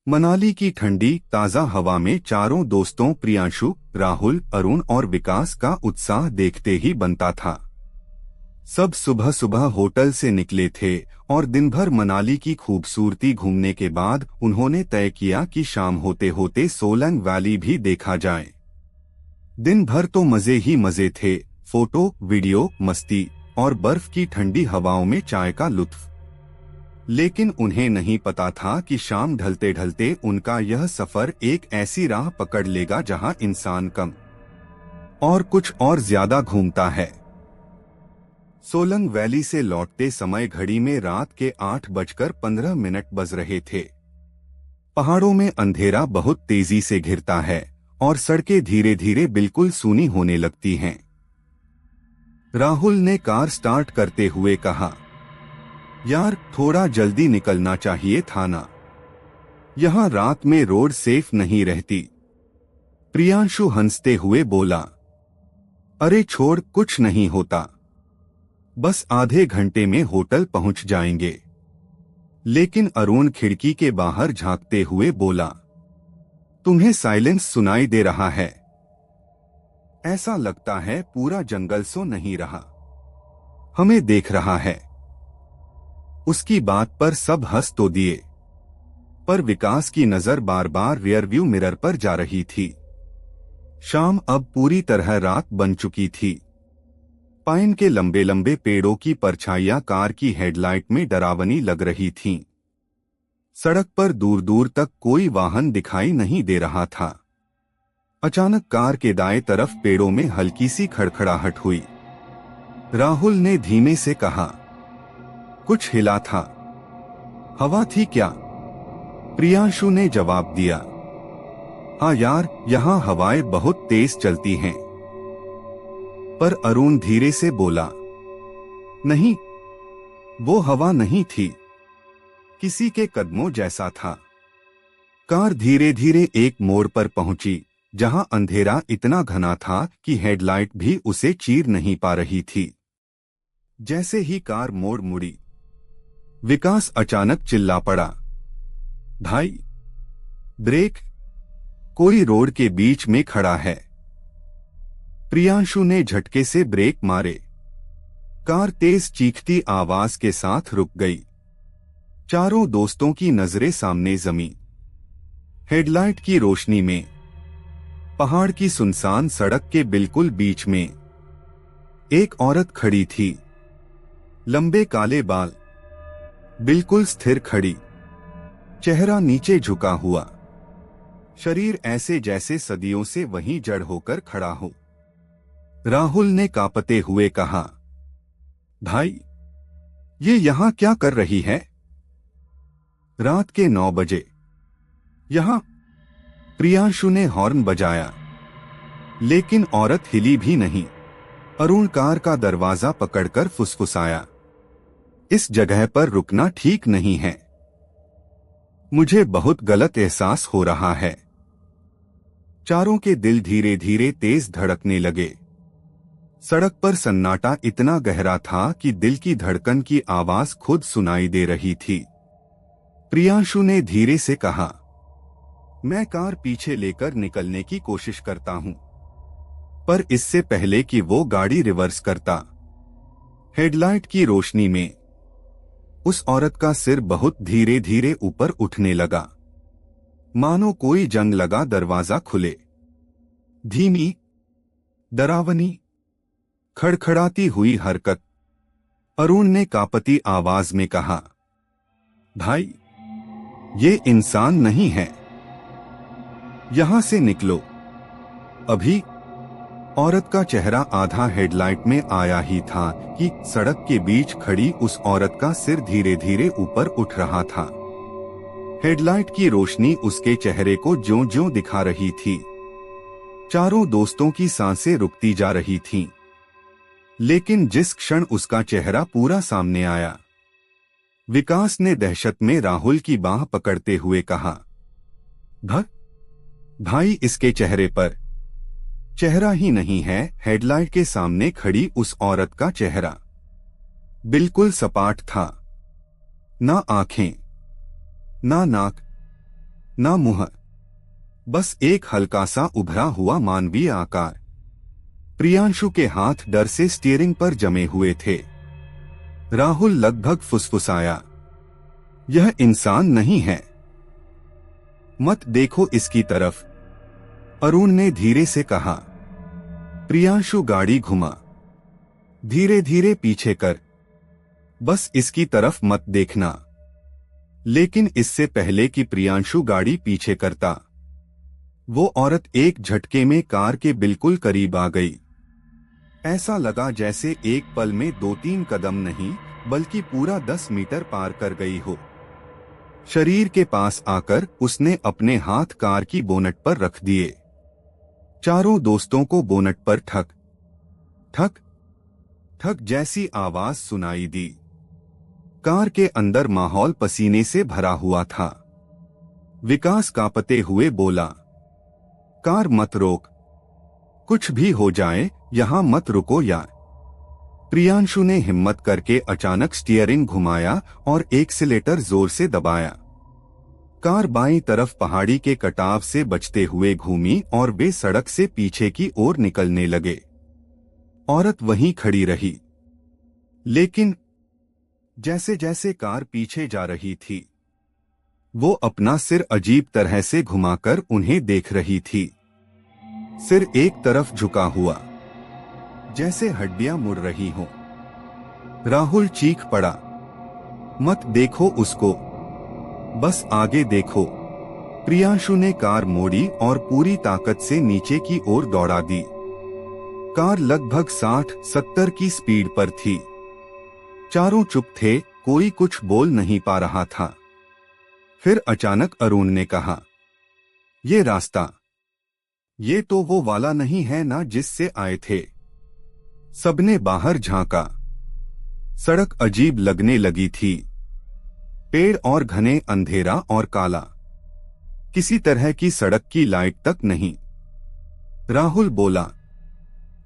मनाली की ठंडी ताज़ा हवा में चारों दोस्तों प्रियांशु, राहुल, अरुण और विकास का उत्साह देखते ही बनता था। सब सुबह सुबह होटल से निकले थे और दिन भर मनाली की खूबसूरती घूमने के बाद उन्होंने तय किया कि शाम होते होते सोलंग वैली भी देखा जाए। दिन भर तो मजे ही मजे थे, फोटो, वीडियो, मस्ती और बर्फ की ठंडी हवाओं में चाय का लुत्फ। लेकिन उन्हें नहीं पता था कि शाम ढलते ढलते उनका यह सफर एक ऐसी राह पकड़ लेगा जहां इंसान कम और कुछ और ज्यादा घूमता है। सोलंग वैली से लौटते समय घड़ी में रात के 8:15 बज रहे थे। पहाड़ों में अंधेरा बहुत तेजी से घिरता है और सड़कें धीरे धीरे बिल्कुल सूनी होने लगती हैं। राहुल ने कार स्टार्ट करते हुए कहा, यार थोड़ा जल्दी निकलना चाहिए था ना, यहाँ रात में रोड सेफ नहीं रहती। प्रियांशु हंसते हुए बोला, अरे छोड़, कुछ नहीं होता, बस आधे घंटे में होटल पहुंच जाएंगे। लेकिन अरुण खिड़की के बाहर झांकते हुए बोला, तुम्हें साइलेंस सुनाई दे रहा है? ऐसा लगता है पूरा जंगल सो नहीं रहा, हमें देख रहा है। उसकी बात पर सब हंस तो दिए, पर विकास की नजर बार बार रियरव्यू मिरर पर जा रही थी। शाम अब पूरी तरह रात बन चुकी थी। पाइन के लंबे लंबे पेड़ों की परछाइयां कार की हेडलाइट में डरावनी लग रही थीं। सड़क पर दूर दूर तक कोई वाहन दिखाई नहीं दे रहा था। अचानक कार के दाएं तरफ पेड़ों में हल्की सी खड़खड़ाहट हुई। राहुल ने धीमे से कहा, कुछ हिला था। हवा थी क्या? प्रियांशु ने जवाब दिया, हाँ यार, यहाँ हवाएं बहुत तेज चलती हैं। पर अरुण धीरे से बोला, नहीं, वो हवा नहीं थी, किसी के कदमों जैसा था। कार धीरे धीरे एक मोड़ पर पहुंची जहां अंधेरा इतना घना था कि हेडलाइट भी उसे चीर नहीं पा रही थी। जैसे ही कार मोड़ मुड़ी, विकास अचानक चिल्ला पड़ा, भाई ब्रेक, कोई रोड के बीच में खड़ा है। प्रियांशु ने झटके से ब्रेक मारे। कार तेज चीखती आवाज के साथ रुक गई। चारों दोस्तों की नजरें सामने जमी। हेडलाइट की रोशनी में पहाड़ की सुनसान सड़क के बिल्कुल बीच में एक औरत खड़ी थी। लंबे काले बाल, बिल्कुल स्थिर खड़ी, चेहरा नीचे झुका हुआ, शरीर ऐसे जैसे सदियों से वहीं जड़ होकर खड़ा हो। राहुल ने कांपते हुए कहा, भाई ये यहां क्या कर रही है? रात के 9 बजे यहां? प्रियांशु ने हॉर्न बजाया, लेकिन औरत हिली भी नहीं। अरुण कार का दरवाजा पकड़कर फुसफुसाया, इस जगह पर रुकना ठीक नहीं है, मुझे बहुत गलत एहसास हो रहा है। चारों के दिल धीरे धीरे तेज धड़कने लगे। सड़क पर सन्नाटा इतना गहरा था कि दिल की धड़कन की आवाज खुद सुनाई दे रही थी। प्रियांशु ने धीरे से कहा, मैं कार पीछे लेकर निकलने की कोशिश करता हूं, पर इससे पहले कि वो गाड़ी रिवर्स करता, हेडलाइट की रोशनी में उस औरत का सिर बहुत धीरे धीरे ऊपर उठने लगा, मानो कोई जंग लगा दरवाजा खुले। धीमी, डरावनी, खड़खड़ाती हुई हरकत। अरुण ने कांपती आवाज में कहा, भाई ये इंसान नहीं है, यहां से निकलो अभी। औरत का चेहरा आधा हेडलाइट में आया ही था कि सड़क के बीच खड़ी उस औरत का सिर धीरे धीरे ऊपर उठ रहा था। हेडलाइट की रोशनी उसके चेहरे को ज्यों-ज्यों दिखा रही थी। चारों दोस्तों की सांसें रुकती जा रही थीं। लेकिन जिस क्षण उसका चेहरा पूरा सामने आया, विकास ने दहशत में राहुल की बाह पकड़ते हुए कहा, भाई इसके चेहरे पर चेहरा ही नहीं है, हेडलाइट के सामने खड़ी उस औरत का चेहरा बिल्कुल सपाट था। ना आंखें, ना नाक, ना मुंह, बस एक हल्का सा उभरा हुआ मानवीय आकार। प्रियांशु के हाथ डर से स्टीयरिंग पर जमे हुए थे। राहुल लगभग फुसफुसाया, यह इंसान नहीं है, मत देखो इसकी तरफ, अरुण ने धीरे से कहा। प्रियांशु गाड़ी घुमा, धीरे धीरे पीछे कर, बस इसकी तरफ मत देखना। लेकिन इससे पहले कि प्रियांशु गाड़ी पीछे करता, वो औरत एक झटके में कार के बिल्कुल करीब आ गई। ऐसा लगा जैसे एक पल में 2-3 कदम नहीं बल्कि पूरा 10 मीटर पार कर गई हो। शरीर के पास आकर उसने अपने हाथ कार की बोनट पर रख दिए। चारों दोस्तों को बोनट पर ठक ठक ठक जैसी आवाज सुनाई दी। कार के अंदर माहौल पसीने से भरा हुआ था। विकास कांपते हुए बोला, कार मत रोक, कुछ भी हो जाए यहां मत रुको यार। प्रियांशु ने हिम्मत करके अचानक स्टीयरिंग घुमाया और एक्सीलेटर जोर से दबाया। कार बाईं तरफ पहाड़ी के कटाव से बचते हुए घूमी और वे सड़क से पीछे की ओर निकलने लगे। औरत वहीं खड़ी रही, लेकिन जैसे जैसे कार पीछे जा रही थी, वो अपना सिर अजीब तरह से घुमाकर उन्हें देख रही थी। सिर एक तरफ झुका हुआ, जैसे हड्डियां मुड़ रही हों। राहुल चीख पड़ा, मत देखो उसको, बस आगे देखो। प्रियांशु ने कार मोड़ी और पूरी ताकत से नीचे की ओर दौड़ा दी। कार लगभग 60-70 की स्पीड पर थी। चारों चुप थे, कोई कुछ बोल नहीं पा रहा था। फिर अचानक अरुण ने कहा, ये रास्ता, ये तो वो वाला नहीं है ना जिससे आए थे। सबने बाहर झांका। सड़क अजीब लगने लगी थी। पेड़ और घने, अंधेरा और काला, किसी तरह की सड़क की लाइट तक नहीं। राहुल बोला,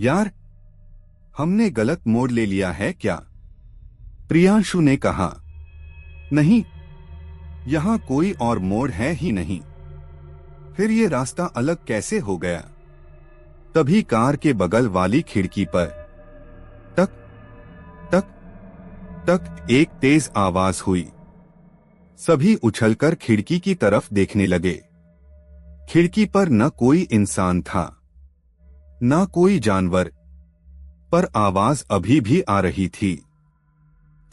यार हमने गलत मोड़ ले लिया है क्या? प्रियांशु ने कहा, नहीं, यहां कोई और मोड़ है ही नहीं। फिर ये रास्ता अलग कैसे हो गया? तभी कार के बगल वाली खिड़की पर टक टक टक एक तेज आवाज हुई। सभी उछलकर खिड़की की तरफ देखने लगे। खिड़की पर न कोई इंसान था, न कोई जानवर, पर आवाज अभी भी आ रही थी।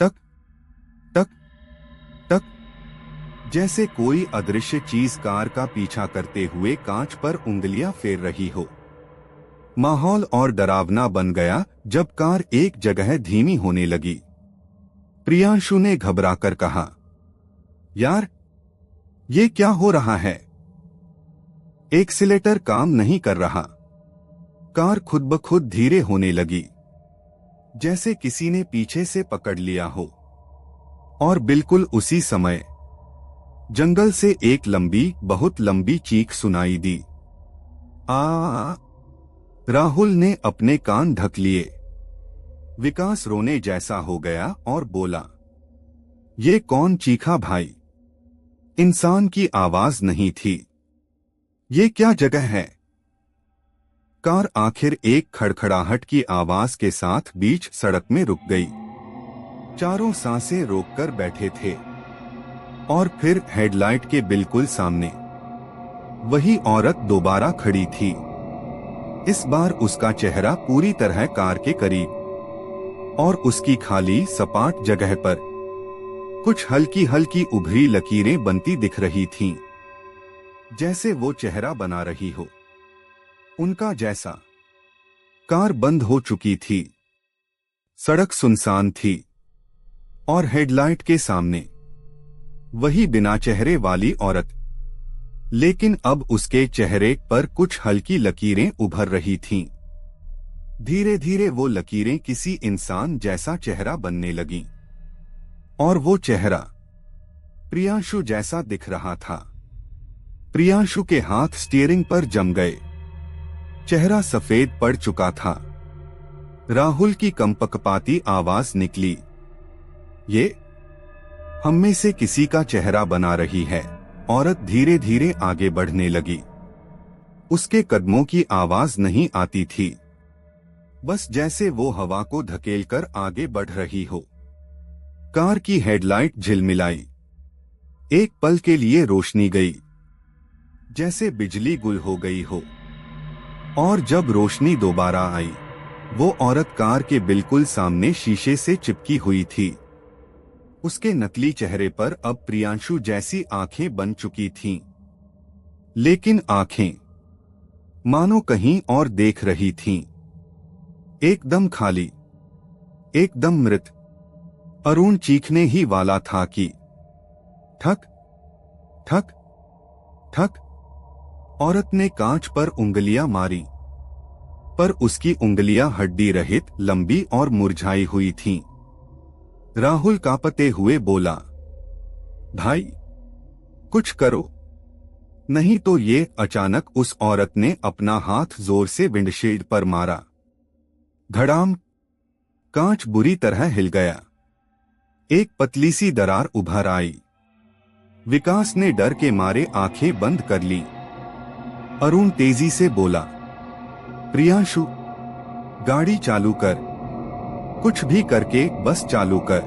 टक टक टक, जैसे कोई अदृश्य चीज कार का पीछा करते हुए कांच पर उंगलियां फेर रही हो। माहौल और डरावना बन गया जब कार एक जगह धीमी होने लगी। प्रियांशु ने घबराकर कहा, यार ये क्या हो रहा है? एक्सीलेटर काम नहीं कर रहा। कार खुद ब खुद धीरे होने लगी, जैसे किसी ने पीछे से पकड़ लिया हो। और बिल्कुल उसी समय जंगल से एक लंबी, बहुत लंबी चीख सुनाई दी। आ! राहुल ने अपने कान ढक लिए। विकास रोने जैसा हो गया और बोला, ये कौन चीखा भाई? इंसान की आवाज नहीं थी। ये क्या जगह है? कार आखिर एक खड़खड़ाहट की आवाज के साथ बीच सड़क में रुक गई। चारों सांसें रोककर बैठे थे। और फिर हेडलाइट के बिल्कुल सामने वही औरत दोबारा खड़ी थी। इस बार उसका चेहरा पूरी तरह कार के करीब, और उसकी खाली सपाट जगह पर कुछ हल्की हल्की उभरी लकीरें बनती दिख रही थीं, जैसे वो चेहरा बना रही हो, उनका जैसा। कार बंद हो चुकी थी। सड़क सुनसान थी और हेडलाइट के सामने वही बिना चेहरे वाली औरत, लेकिन अब उसके चेहरे पर कुछ हल्की लकीरें उभर रही थीं। धीरे धीरे वो लकीरें किसी इंसान जैसा चेहरा बनने लगीं, और वो चेहरा प्रियांशु जैसा दिख रहा था। प्रियांशु के हाथ स्टीयरिंग पर जम गए। चेहरा सफेद पड़ चुका था। राहुल की कंपकपाती आवाज निकली, ये हम में से किसी का चेहरा बना रही है। औरत धीरे धीरे आगे बढ़ने लगी। उसके कदमों की आवाज नहीं आती थी, बस जैसे वो हवा को धकेलकर आगे बढ़ रही हो। कार की हेडलाइट झिलमिलाई। एक पल के लिए रोशनी गई, जैसे बिजली गुल हो गई हो। और जब रोशनी दोबारा आई, वो औरत कार के बिल्कुल सामने शीशे से चिपकी हुई थी। उसके नकली चेहरे पर अब प्रियांशु जैसी आंखें बन चुकी थीं, लेकिन आंखें मानो कहीं और देख रही थीं। एकदम खाली, एकदम मृत। अरुण चीखने ही वाला था कि ठक ठक ठक। औरत ने कांच पर उंगलियां मारी, पर उसकी उंगलियां हड्डी रहित, लंबी और मुरझाई हुई थीं। राहुल कांपते हुए बोला, भाई कुछ करो, नहीं तो ये। अचानक उस औरत ने अपना हाथ जोर से विंडशील्ड पर मारा। धड़ाम। कांच बुरी तरह हिल गया। एक पतली सी दरार उभर आई। विकास ने डर के मारे आंखें बंद कर ली। अरुण तेजी से बोला, प्रियांशु गाड़ी चालू कर, कुछ भी करके बस चालू कर।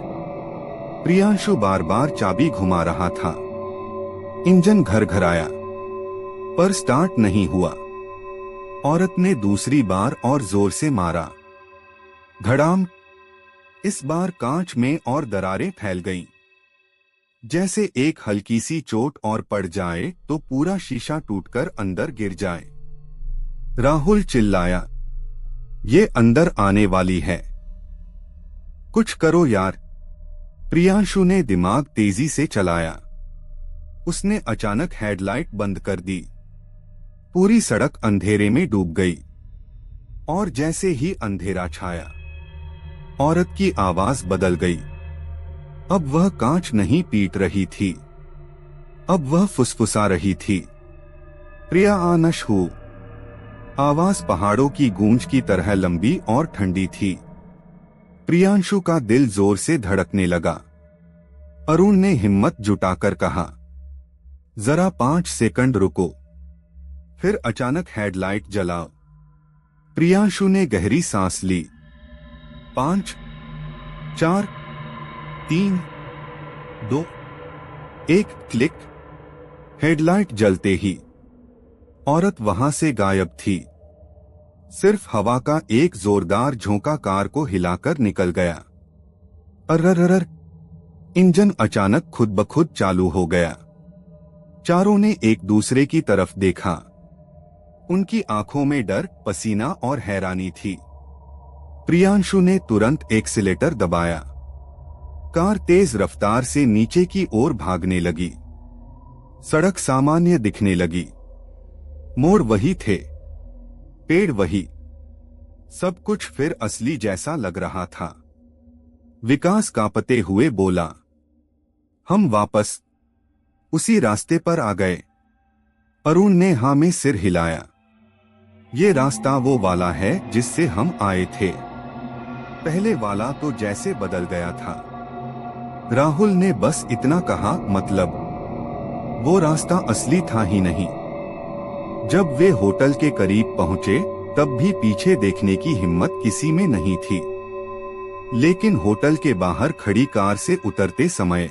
प्रियांशु बार बार चाबी घुमा रहा था। इंजन घरघराया, पर स्टार्ट नहीं हुआ। औरत ने दूसरी बार और जोर से मारा। धड़ाम। इस बार कांच में और दरारें फैल गईं। जैसे एक हल्की सी चोट और पड़ जाए तो पूरा शीशा टूटकर अंदर गिर जाए। राहुल चिल्लाया, ये अंदर आने वाली है, कुछ करो यार। प्रियांशु ने दिमाग तेजी से चलाया। उसने अचानक हेडलाइट बंद कर दी। पूरी सड़क अंधेरे में डूब गई। और जैसे ही अंधेरा छाया, औरत की आवाज बदल गई। अब वह कांच नहीं पीट रही थी, अब वह फुसफुसा रही थी। प्रिया आनश हूँ। आवाज पहाड़ों की गूंज की तरह लंबी और ठंडी थी। प्रियांशु का दिल जोर से धड़कने लगा। अरुण ने हिम्मत जुटाकर कहा, जरा 5 सेकंड रुको। फिर अचानक हेडलाइट जलाओ। प्रियांशु ने गहरी सांस ली। 5 4 3 2 1। क्लिक। हेडलाइट जलते ही औरत वहां से गायब थी। सिर्फ हवा का एक जोरदार झोंका कार को हिलाकर निकल गया। अर्रर्रर। इंजन अचानक खुद ब खुद चालू हो गया। चारों ने एक दूसरे की तरफ देखा। उनकी आंखों में डर, पसीना और हैरानी थी। प्रियांशु ने तुरंत एक्सीलेटर दबाया। कार तेज रफ्तार से नीचे की ओर भागने लगी। सड़क सामान्य दिखने लगी। मोड़ वही थे, पेड़ वही, सब कुछ फिर असली जैसा लग रहा था। विकास कांपते हुए बोला, हम वापस उसी रास्ते पर आ गए। अरुण ने हाँ में सिर हिलाया। ये रास्ता वो वाला है जिससे हम आए थे। पहले वाला तो जैसे बदल गया था। राहुल ने बस इतना कहा, मतलब वो रास्ता असली था ही नहीं। जब वे होटल के करीब पहुंचे तब भी पीछे देखने की हिम्मत किसी में नहीं थी। लेकिन होटल के बाहर खड़ी कार से उतरते समय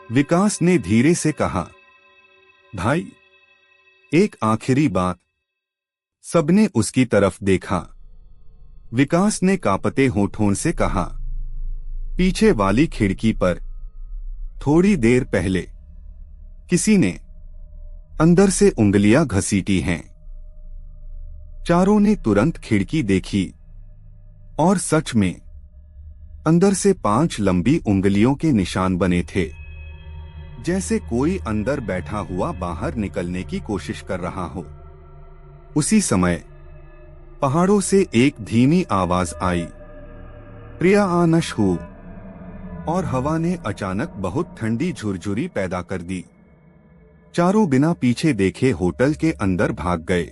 विकास ने धीरे से कहा, भाई एक आखिरी बात। सबने उसकी तरफ देखा। विकास ने कांपते होठों से कहा, पीछे वाली खिड़की पर थोड़ी देर पहले किसी ने अंदर से उंगलियां घसीटी हैं। चारों ने तुरंत खिड़की देखी और सच में अंदर से 5 लंबी उंगलियों के निशान बने थे, जैसे कोई अंदर बैठा हुआ बाहर निकलने की कोशिश कर रहा हो। उसी समय पहाड़ों से एक धीमी आवाज आई, प्रिया आनश हूँ। और हवा ने अचानक बहुत ठंडी झुरझुरी पैदा कर दी। चारों बिना पीछे देखे होटल के अंदर भाग गए।